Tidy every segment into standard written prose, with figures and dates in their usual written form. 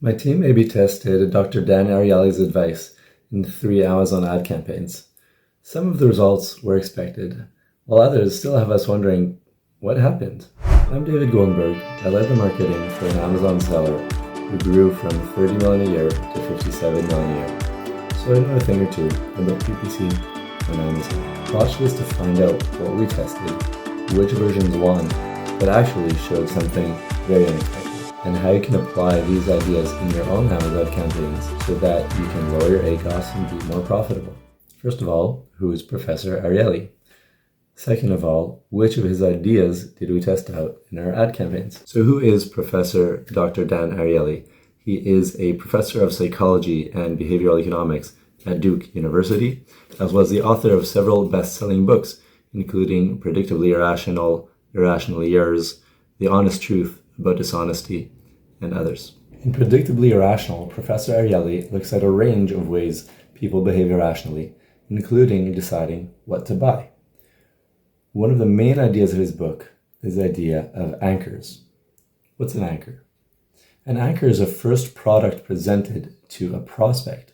My team A/B tested Dr. Dan Ariely's advice in 3 Amazon ad campaigns. Some of the results were expected, while others still have us wondering, what happened? I'm David Goldberg. I led the marketing for an Amazon seller who grew from $30 million a year to $57 million a year. So I know a thing or two about PPC on Amazon. Watch this to find out what we tested, which versions won, but actually showed something very unexpected, and how you can apply these ideas in your own Amazon campaigns so that you can lower your ACoS and be more profitable. First of all, who is Professor Ariely? Second of all, which of his ideas did we test out in our ad campaigns? So who is Professor Dr. Dan Ariely? He is a professor of psychology and behavioral economics at Duke University, as well as the author of several best-selling books, including Predictably, Irrational, Irrationally Yours, The Honest Truth About Dishonesty, and others. In Predictably Irrational, Professor Ariely looks at a range of ways people behave irrationally, including deciding what to buy. One of the main ideas of his book is the idea of anchors. What's an anchor? An anchor is a first product presented to a prospect,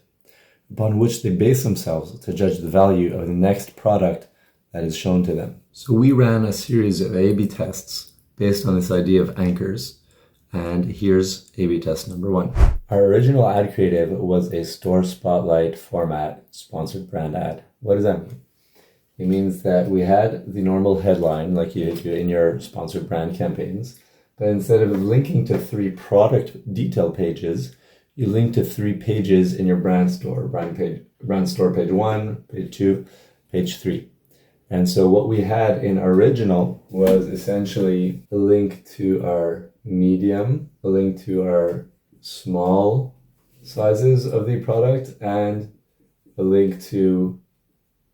upon which they base themselves to judge the value of the next product that is shown to them. So we ran a series of A/B tests based on this idea of anchors, and here's A/B test number 1. Our original ad creative was a store spotlight format sponsored brand ad. What does that mean? It means that we had the normal headline like you do in your sponsored brand campaigns, but instead of linking to 3 product detail pages, you link to 3 pages in your brand store. Brand store page 1, page 2, page 3. And so what we had in original was essentially a link to our medium, a link to our small sizes of the product, and a link to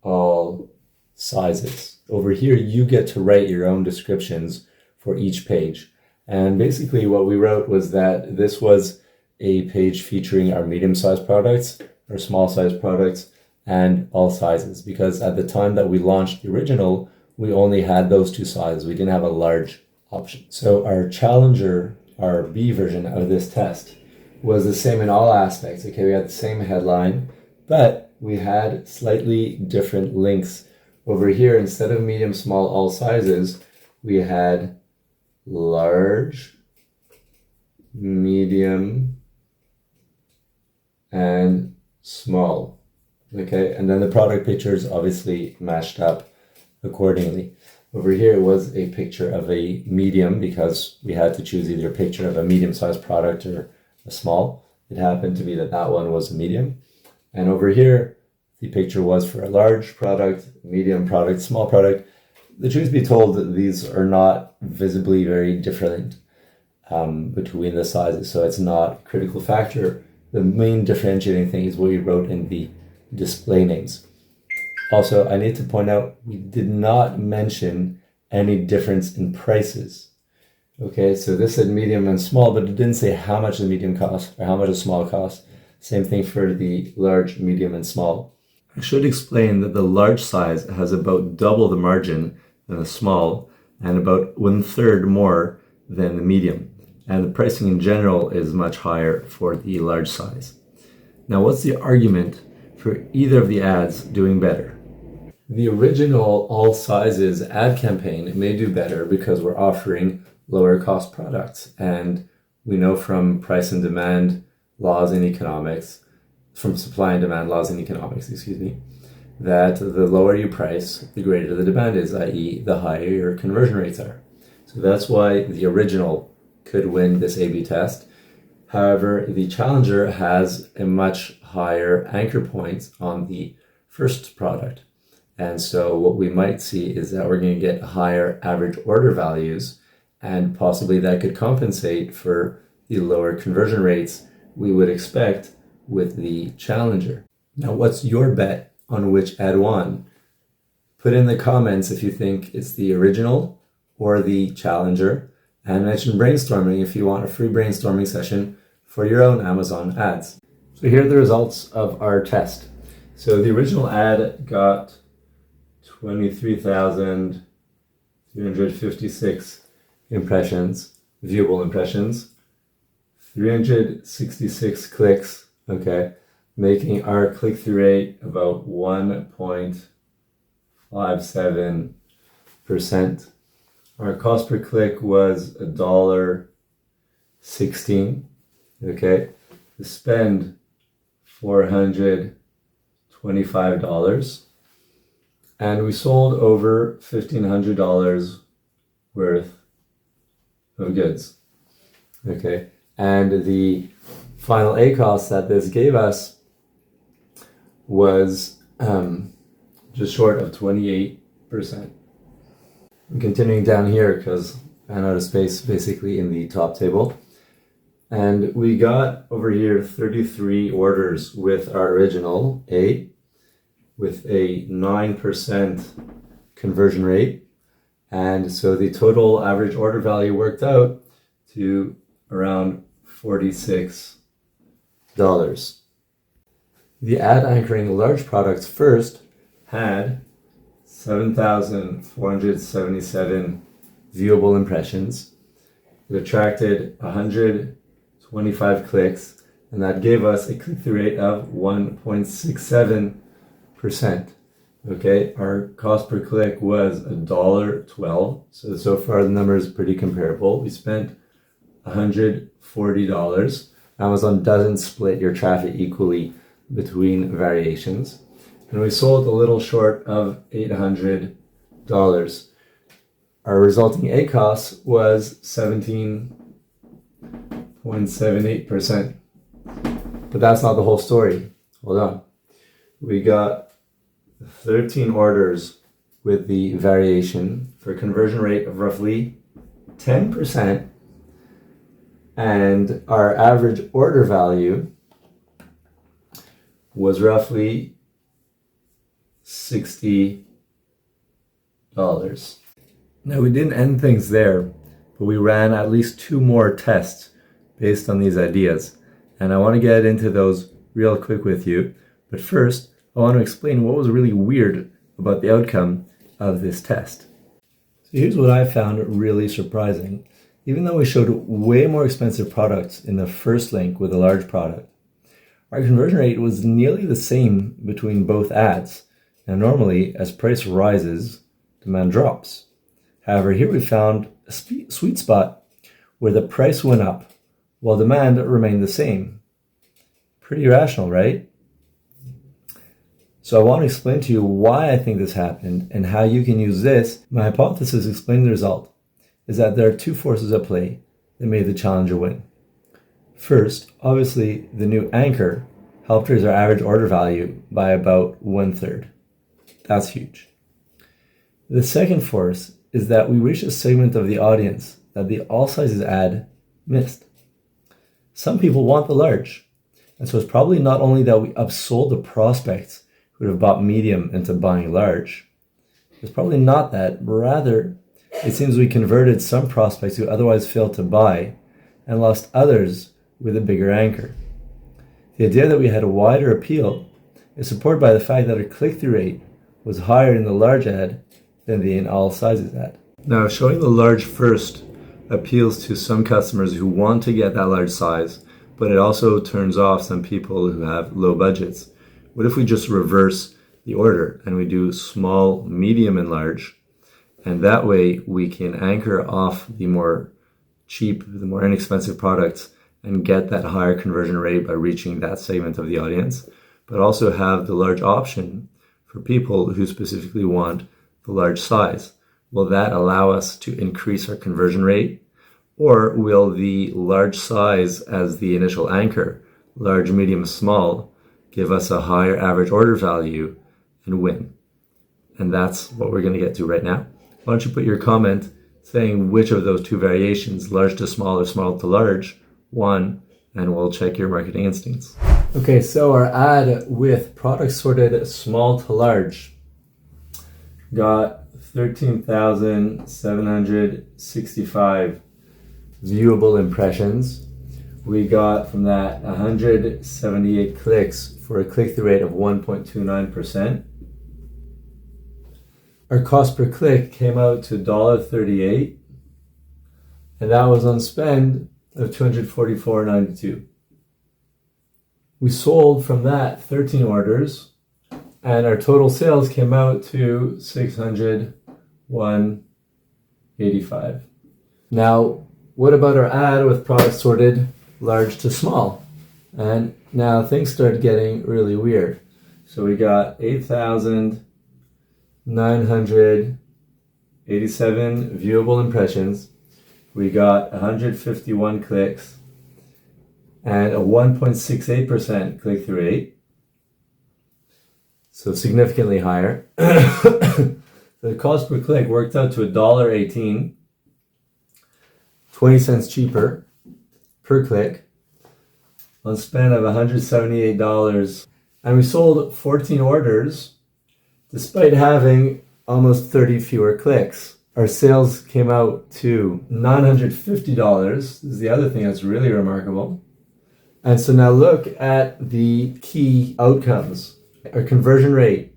all sizes. Over here, you get to write your own descriptions for each page. And basically what we wrote was that this was a page featuring our medium-sized products, our small-sized products, and all sizes, because at the time that we launched the original, we only had those 2 sizes. We didn't have a large option. So our challenger, our B version of this test, was the same in all aspects. Okay, we had the same headline, but we had slightly different links. Over here, instead of medium, small, all sizes, we had large, medium, and small. Okay, and then the product pictures obviously matched up accordingly. Over here was a picture of a medium because we had to choose either a picture of a medium-sized product or a small. It happened to be that that one was a medium. And over here, the picture was for a large product, medium product, small product. The truth be told, these are not visibly very different between the sizes, so it's not a critical factor. The main differentiating thing is what you wrote in the display names. Also, I need to point out, we did not mention any difference in prices. Okay, so this said medium and small, but it didn't say how much the medium cost or how much the small cost. Same thing for the large, medium, and small. I should explain that the large size has about double the margin than the small and about 1/3 more than the medium. And the pricing in general is much higher for the large size. Now, what's the argument for either of the ads doing better? The original all sizes ad campaign may do better because we're offering lower cost products. And we know from price and demand laws in economics, from supply and demand laws in economics, that the lower you price, the greater the demand is, i.e. the higher your conversion rates are. So that's why the original could win this A/B test. However, the challenger has a much higher anchor point on the first product. And so what we might see is that we're going to get higher average order values, and possibly that could compensate for the lower conversion rates we would expect with the challenger. Now, what's your bet on which ad won? Put in the comments if you think it's the original or the challenger, and mention brainstorming if you want a free brainstorming session for your own Amazon ads. So here are the results of our test. So the original ad got 23,356 impressions, viewable impressions. 366 clicks, okay, making our click-through rate about 1.57%. Our cost per click was $1.16, okay. The spend, $425. And we sold over $1,500 worth of goods, okay. And the final ACoS that this gave us was just short of 28%. I'm continuing down here because I ran out of space basically in the top table. And we got over here 33 orders with our original A, with a 9% conversion rate. And so the total average order value worked out to around $46. The ad anchoring large products first had 7,477 viewable impressions. It attracted 125 clicks, and that gave us a click-through rate of 1.67%. Okay, our cost per click was $1.12. So far the number is pretty comparable. We spent $140. Amazon doesn't split your traffic equally between variations. And we sold a little short of $800. Our resulting ACoS was 17.78%. But that's not the whole story. Hold on. We got 13 orders with the variation for a conversion rate of roughly 10%. And our average order value was roughly $60. Now, we didn't end things there, but we ran at least 2 more tests based on these ideas. And I want to get into those real quick with you. But first, I want to explain what was really weird about the outcome of this test. So here's what I found really surprising. Even though we showed way more expensive products in the first link with a large product, our conversion rate was nearly the same between both ads. Now normally, as price rises, demand drops. However, here we found a sweet spot where the price went up while demand remained the same. Pretty irrational, right? So I want to explain to you why I think this happened and how you can use this. My hypothesis explaining the result is that there are 2 forces at play that made the challenger win. First, obviously, the new anchor helped raise our average order value by about 1/3. That's huge. The second force is that we reached a segment of the audience that the all sizes ad missed. Some people want the large, and so it's probably not only that we upsold the prospects who would have bought medium into buying large. It's probably not that, but rather it seems we converted some prospects who otherwise failed to buy and lost others with a bigger anchor. The idea that we had a wider appeal is supported by the fact that our click-through rate was higher in the large ad than the in all sizes ad. Now, showing the large first appeals to some customers who want to get that large size, but it also turns off some people who have low budgets. What if we just reverse the order and we do small, medium, and large? And that way we can anchor off the more cheap, the more inexpensive products and get that higher conversion rate by reaching that segment of the audience, but also have the large option for people who specifically want the large size. Will that allow us to increase our conversion rate? Or will the large size as the initial anchor, large, medium, small, give us a higher average order value and win? And that's what we're going to get to right now. Why don't you put your comment saying which of those 2 variations, large to small or small to large, won, and we'll check your marketing instincts. Okay, so our ad with products sorted small to large got 13,765 viewable impressions. We got from that 178 clicks for a click-through rate of 1.29%. Our cost per click came out to $1.38, and that was on spend of $244.92. We sold from that 13 orders, and our total sales came out to $601.85. Now, what about our ad with products sorted large to small? And now things started getting really weird. So we got 8,987 viewable impressions. We got 151 clicks and a 1.68% click-through rate. So significantly higher. The cost per click worked out to $1.18, 20 cents cheaper per click on spend of $178. And we sold 14 orders despite having almost 30 fewer clicks. Our sales came out to $950. This is the other thing that's really remarkable. And so now look at the key outcomes. Our conversion rate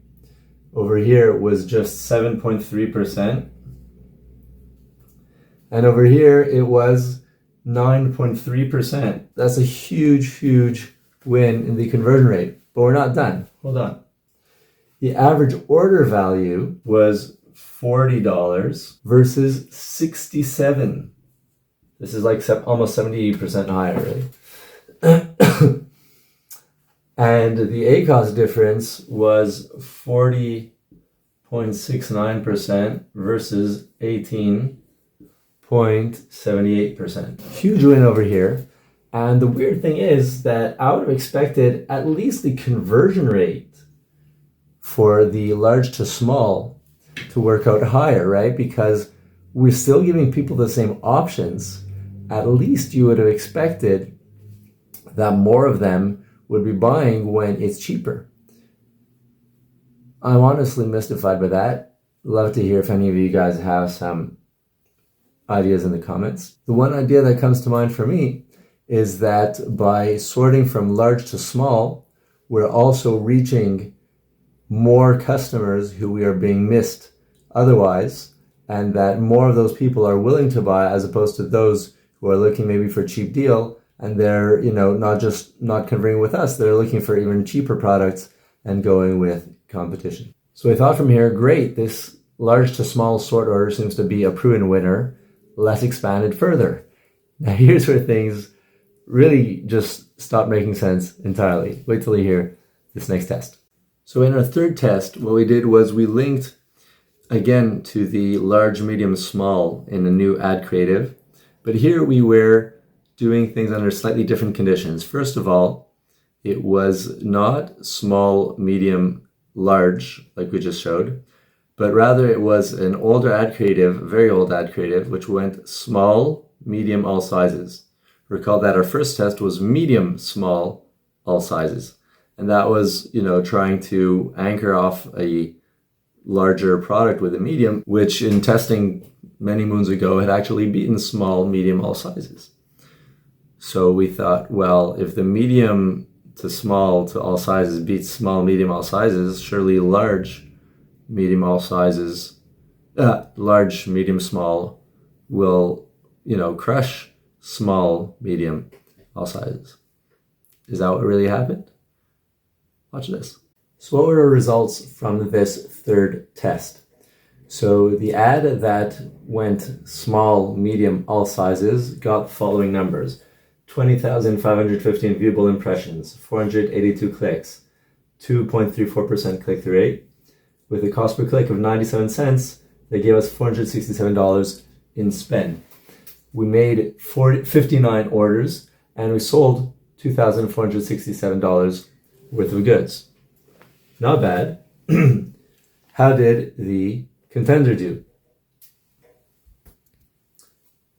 over here was just 7.3%. And over here it was 9.3%. That's a huge, huge win in the conversion rate. But we're not done. Hold on. The average order value was $40 versus $67. This is like almost 70% higher, really. And the ACoS difference was 40.69% versus 18.78%. Huge win over here. And the weird thing is that I would have expected at least the conversion rate for the large to small to work out higher, right? Because we're still giving people the same options. At least you would have expected that more of them would be buying when it's cheaper. I'm honestly mystified by that. Love to hear if any of you guys have some ideas in the comments. The one idea that comes to mind for me is that by sorting from large to small, we're also reaching more customers who we are being missed otherwise, and that more of those people are willing to buy as opposed to those who are looking maybe for a cheap deal, and they're, not just not converting with us, they're looking for even cheaper products and going with competition. So I thought from here, great, this large to small sort order seems to be a proven winner. Let's expand it further. Now here's where things really just stop making sense entirely. Wait till you hear this next test. So in our third test, what we did was we linked again to the large, medium, small in a new ad creative. But here we were doing things under slightly different conditions. First of all, it was not small, medium, large, like we just showed, but rather it was an older ad creative, very old ad creative, which went small, medium, all sizes. Recall that our first test was medium, small, all sizes. And that was, trying to anchor off a larger product with a medium, which in testing many moons ago had actually beaten small, medium, all sizes. So we thought, well, if the medium to small to all sizes beats small, medium, all sizes, surely large, medium, all sizes, large, medium, small will, crush small, medium, all sizes. Is that what really happened? Watch this. So what were our results from this third test? So the ad that went small, medium, all sizes got the following numbers. 20,515 viewable impressions, 482 clicks, 2.34% click-through rate. With a cost per click of 97 cents, they gave us $467 in spend. We made 59 orders, and we sold $2,467 worth of goods. Not bad. How did the contender do?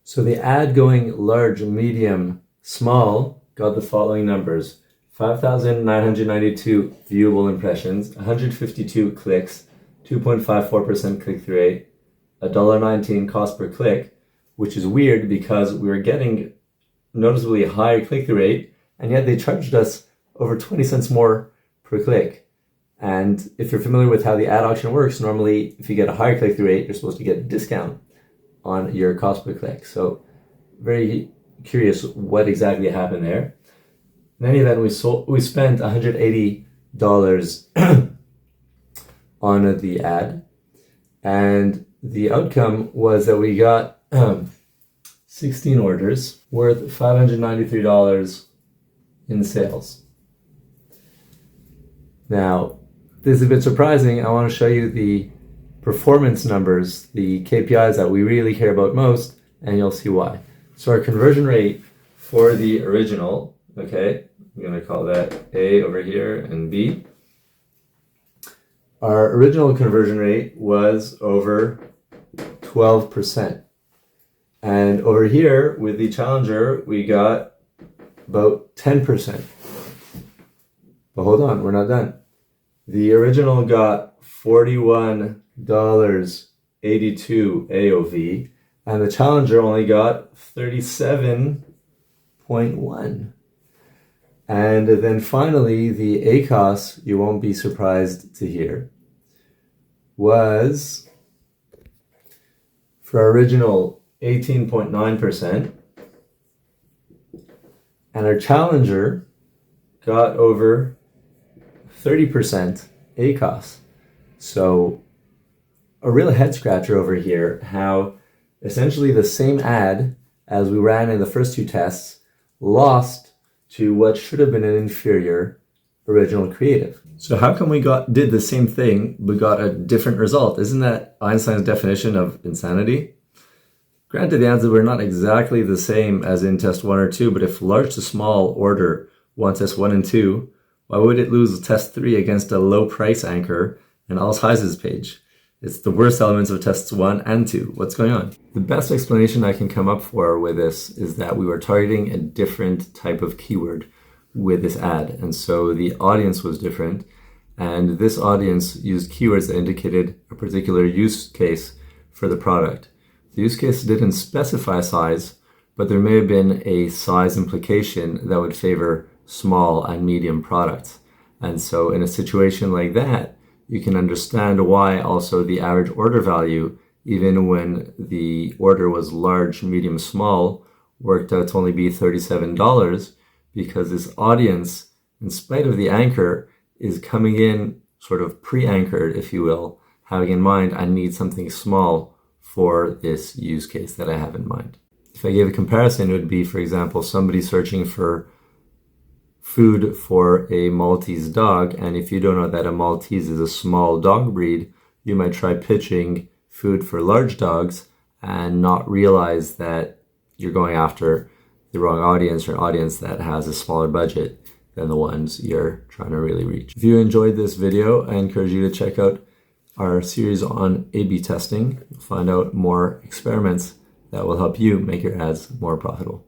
So the ad going large, medium, small got the following numbers. 5,992 viewable impressions, 152 clicks, 2.54% click-through rate, $1.19 cost per click, which is weird because we were getting noticeably higher click-through rate, and yet they charged us over 20 cents more per click. And if you're familiar with how the ad auction works, normally if you get a higher click-through rate, you're supposed to get a discount on your cost per click. So very curious what exactly happened there. In any event, we spent $180 on the ad, and the outcome was that we got 16 orders worth $593 in sales. Now, this is a bit surprising. I want to show you the performance numbers, the KPIs that we really care about most, and you'll see why. So our conversion rate for the original, okay, I'm going to call that A over here and B. Our original conversion rate was over 12%. And over here with the challenger, we got about 10%. But hold on, we're not done. The original got $41.82 AOV, and the challenger only got 37.1. And then finally, the ACOS, you won't be surprised to hear, was for original 18.9%, and our challenger got over 30% ACOS. So a real head scratcher over here, how essentially the same ad as we ran in the first two tests lost to what should have been an inferior original creative. So how come we did the same thing but got a different result? Isn't that Einstein's definition of insanity? Granted, the answers were not exactly the same as in test 1 or 2, but if large to small order won test 1 and 2, why would it lose test 3 against a low price anchor and all sizes page? It's the worst elements of tests 1 and 2. What's going on? The best explanation I can come up for with this is that we were targeting a different type of keyword with this ad. And so the audience was different. And this audience used keywords that indicated a particular use case for the product. The use case didn't specify size, but there may have been a size implication that would favor small and medium products. And so in a situation like that, you can understand why also the average order value, even when the order was large, medium, small, worked out to only be $37, because this audience, in spite of the anchor, is coming in sort of pre-anchored, if you will, having in mind I need something small for this use case that I have in mind. If I gave a comparison, it would be, for example, somebody searching for food for a Maltese dog, and if you don't know that a Maltese is a small dog breed, you might try pitching food for large dogs and not realize that you're going after the wrong audience, or an audience that has a smaller budget than the ones you're trying to really reach. If you enjoyed this video, I encourage you to check out our series on A/B testing. You'll find out more experiments that will help you make your ads more profitable.